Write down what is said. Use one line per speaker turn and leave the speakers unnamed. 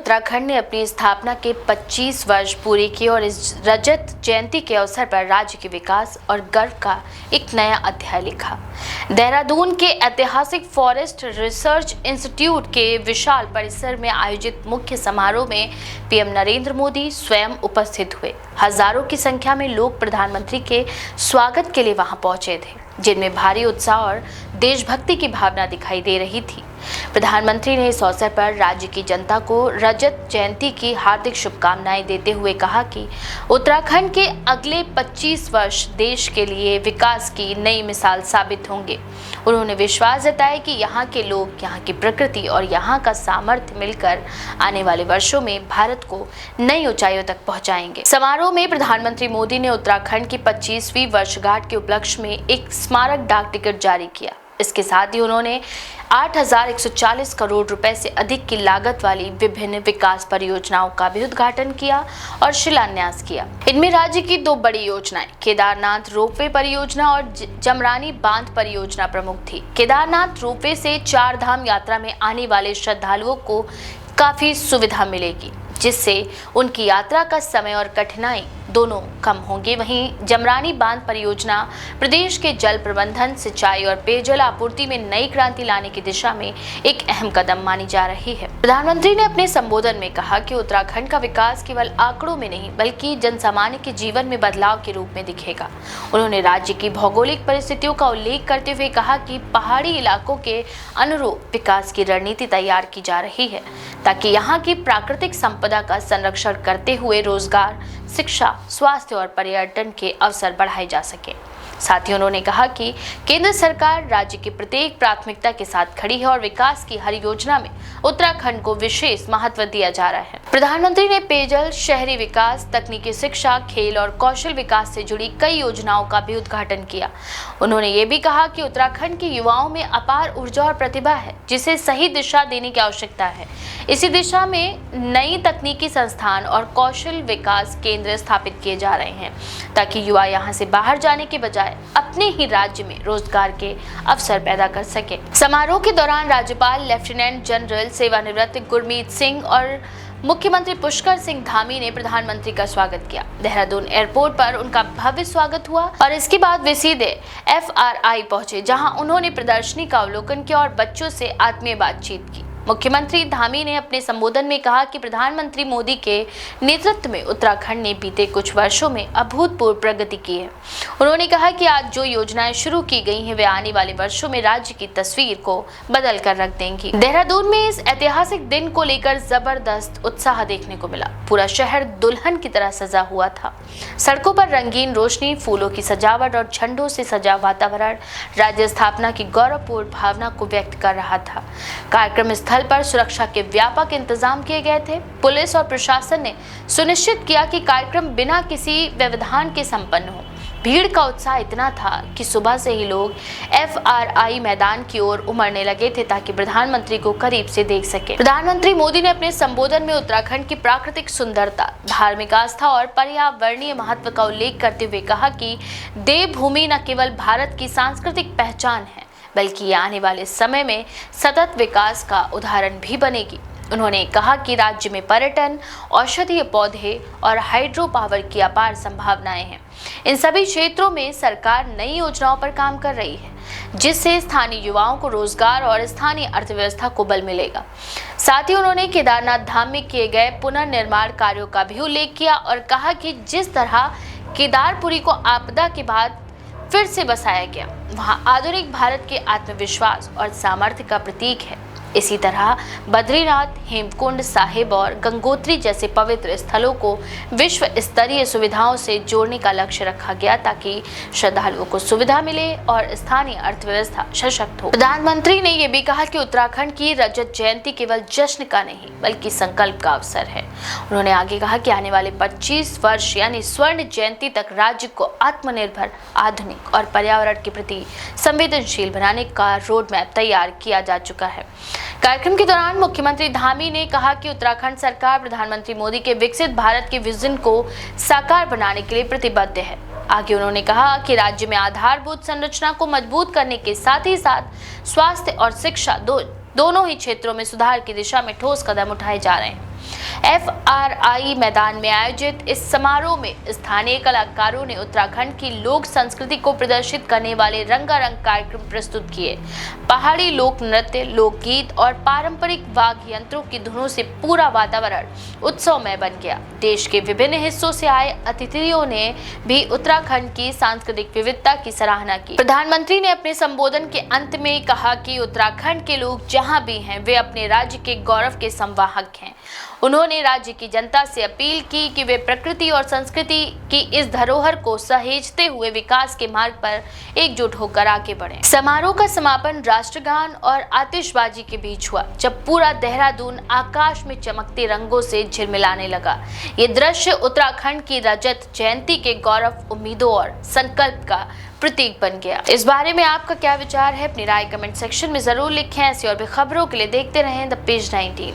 उत्तराखंड ने अपनी स्थापना के 25 वर्ष पूरे किए और इस रजत जयंती के अवसर पर राज्य के विकास और गर्व का एक नया अध्याय लिखा। देहरादून के ऐतिहासिक फॉरेस्ट रिसर्च इंस्टीट्यूट के विशाल परिसर में आयोजित मुख्य समारोह में पीएम नरेंद्र मोदी स्वयं उपस्थित हुए। हजारों की संख्या में लोग प्रधानमंत्री के स्वागत के लिए वहां पहुंचे थे, जिनमें भारी उत्साह और देशभक्ति की भावना दिखाई दे रही थी। प्रधानमंत्री ने इस अवसर पर राज्य की जनता को रजत जयंती की हार्दिक शुभकामनाएं देते हुए कहा कि उत्तराखंड के अगले 25 वर्ष देश के लिए विकास की नई मिसाल साबित होंगे। उन्होंने विश्वास जताया कि यहाँ के लोग, यहाँ की प्रकृति और यहाँ का सामर्थ्य मिलकर आने वाले वर्षों में भारत को नई ऊंचाइयों तक पहुंचाएंगे। समारोह में प्रधानमंत्री मोदी ने उत्तराखंड की 25वीं वर्षगांठ के उपलक्ष्य में एक स्मारक डाक टिकट जारी किया। इसके साथ ही उन्होंने 8,140 करोड़ रुपए से अधिक की लागत वाली विभिन्न विकास परियोजनाओं का भी उद्घाटन किया और शिलान्यास किया। इनमें राज्य की दो बड़ी योजनाएं केदारनाथ रोपवे परियोजना और जमरानी बांध परियोजना प्रमुख थी। केदारनाथ रोपवे से 4 धाम यात्रा में आने वाले श्रद्धालुओं को काफी सुविधा मिलेगी, जिससे उनकी यात्रा का समय और कठिनाई दोनों कम होंगे। वहीं जमरानी बांध परियोजना प्रदेश के जल प्रबंधन, सिंचाई और पेयजल आपूर्ति में नई क्रांति लाने की दिशा में एक अहम कदम मानी जा रही है। प्रधानमंत्री ने अपने संबोधन में कहा कि उत्तराखंड का विकास केवल आंकड़ों में नहीं बल्कि जनसामान्य के जीवन में बदलाव के रूप में दिखेगा। उन्होंने राज्य की भौगोलिक परिस्थितियों का उल्लेख करते हुए कहा कि पहाड़ी इलाकों के अनुरूप विकास की रणनीति तैयार की जा रही है, ताकि यहाँ की प्राकृतिक संपदा का संरक्षण करते हुए रोजगार, शिक्षा, स्वास्थ्य और पर्यटन के अवसर बढ़ाए जा सके। साथ ही उन्होंने कहा कि केंद्र सरकार राज्य की प्रत्येक प्राथमिकता के साथ खड़ी है और विकास की हर योजना में उत्तराखंड को विशेष महत्व दिया जा रहा है। प्रधानमंत्री ने पेयजल, शहरी विकास, तकनीकी शिक्षा, खेल और कौशल विकास से जुड़ी कई योजनाओं का भी उद्घाटन किया। उन्होंने ये भी कहा कि उत्तराखंड के युवाओं में अपार ऊर्जा और प्रतिभा है, जिसे सही दिशा देने की आवश्यकता है। इसी दिशा में नई तकनीकी संस्थान और कौशल विकास केंद्र स्थापित किए जा रहे हैं, ताकि युवा यहाँ से बाहर जाने के बजाय अपने ही राज्य में रोजगार के अवसर पैदा कर सके। समारोह के दौरान राज्यपाल लेफ्टिनेंट जनरल सेवानिवृत्त गुरमीत सिंह और मुख्यमंत्री पुष्कर सिंह धामी ने प्रधानमंत्री का स्वागत किया। देहरादून एयरपोर्ट पर उनका भव्य स्वागत हुआ और इसके बाद वे सीधे FRI पहुंचे, जहां उन्होंने प्रदर्शनी का अवलोकन किया और बच्चों से आत्मीय बातचीत की। मुख्यमंत्री धामी ने अपने संबोधन में कहा कि प्रधानमंत्री मोदी के नेतृत्व में उत्तराखंड ने बीते कुछ वर्षों में अभूतपूर्व प्रगति की है। उन्होंने कहा कि आज जो योजनाएं शुरू की गई हैं, वे आने वाले वर्षों में राज्य की तस्वीर को बदल कर रख देंगी। देहरादून में इस ऐतिहासिक दिन को लेकर जबरदस्त उत्साह देखने को मिला। पूरा शहर दुल्हन की तरह सजा हुआ था। सड़कों पर रंगीन रोशनी, फूलों की सजावट और झंडों से सजा वातावरण राज्य स्थापना की गौरवपूर्ण भावना को व्यक्त कर रहा था। कार्यक्रम स्थल पर सुरक्षा के व्यापक इंतजाम किए गए थे। पुलिस और प्रशासन ने सुनिश्चित किया कि कार्यक्रम बिना किसी व्यवधान के संपन्न हो। भीड़ का उत्साह इतना था कि सुबह से ही लोग FRI मैदान की ओर उमड़ने लगे थे, ताकि प्रधानमंत्री को करीब से देख सके। प्रधानमंत्री मोदी ने अपने संबोधन में उत्तराखंड की प्राकृतिक सुंदरता, धार्मिक आस्था और पर्यावरणीय महत्व का उल्लेख करते हुए कहा कि देवभूमि न केवल भारत की सांस्कृतिक पहचान है, बल्कि ये आने वाले समय में सतत विकास का उदाहरण भी बनेगी। उन्होंने कहा कि राज्य में पर्यटन, औषधीय पौधे और हाइड्रो पावर की अपार संभावनाएं हैं। इन सभी क्षेत्रों में सरकार नई योजनाओं पर काम कर रही है, जिससे स्थानीय युवाओं को रोजगार और स्थानीय अर्थव्यवस्था को बल मिलेगा। साथ ही उन्होंने केदारनाथ धाम में किए गए पुनर्निर्माण कार्यों का भी उल्लेख किया और कहा कि जिस तरह केदारपुरी को आपदा के बाद फिर से बसाया गया, वहां आधुनिक भारत के आत्मविश्वास और सामर्थ्य का प्रतीक है। इसी तरह बद्रीनाथ, हेमकुंड साहिब और गंगोत्री जैसे पवित्र स्थलों को विश्व स्तरीय सुविधाओं से जोड़ने का लक्ष्य रखा गया, ताकि श्रद्धालुओं को सुविधा मिले और स्थानीय अर्थव्यवस्था सशक्त हो। प्रधानमंत्री ने यह भी कहा कि उत्तराखंड की रजत जयंती केवल जश्न का नहीं बल्कि संकल्प का अवसर है। उन्होंने आगे कहा कि आने वाले 25 वर्ष यानी स्वर्ण जयंती तक राज्य को आत्मनिर्भर, आधुनिक और पर्यावरण के प्रति संवेदनशील बनाने का रोड मैप तैयार किया जा चुका है। कार्यक्रम के दौरान मुख्यमंत्री धामी ने कहा कि उत्तराखंड सरकार प्रधानमंत्री मोदी के विकसित भारत के विजन को साकार बनाने के लिए प्रतिबद्ध है। आगे उन्होंने कहा कि राज्य में आधारभूत संरचना को मजबूत करने के साथ ही स्वास्थ्य और शिक्षा दोनों ही क्षेत्रों में सुधार की दिशा में ठोस कदम उठाए जा रहे हैं। FRI मैदान में आयोजित इस समारोह में स्थानीय कलाकारों ने उत्तराखंड की लोक संस्कृति को प्रदर्शित करने वाले रंगारंग कार्यक्रम प्रस्तुत किए। पहाड़ी लोक नृत्य, लोकगीत और पारंपरिक वाद्य यंत्रों की धुनों से पूरा वातावरण उत्सवमय बन गया। देश के विभिन्न हिस्सों से आए अतिथियों ने भी उत्तराखंड की सांस्कृतिक विविधता की सराहना की। प्रधानमंत्री ने अपने संबोधन के अंत में कहा कि उत्तराखंड के लोग जहां भी हैं, वे अपने राज्य के गौरव के संवाहक हैं। उन्होंने राज्य की जनता से अपील की कि वे प्रकृति और संस्कृति की इस धरोहर को सहेजते हुए विकास के मार्ग पर एकजुट होकर आगे बढ़ें। समारोह का समापन राष्ट्रगान और आतिशबाजी के बीच हुआ, जब पूरा देहरादून आकाश में चमकते रंगों से झिलमिलाने लगा। ये दृश्य उत्तराखंड की रजत जयंती के गौरव, उम्मीदों और संकल्प का प्रतीक बन गया। इस बारे में आपका क्या विचार है? अपनी राय कमेंट सेक्शन में जरूर लिखें। ऐसी और भी खबरों के लिए देखते रहें द पेज 19।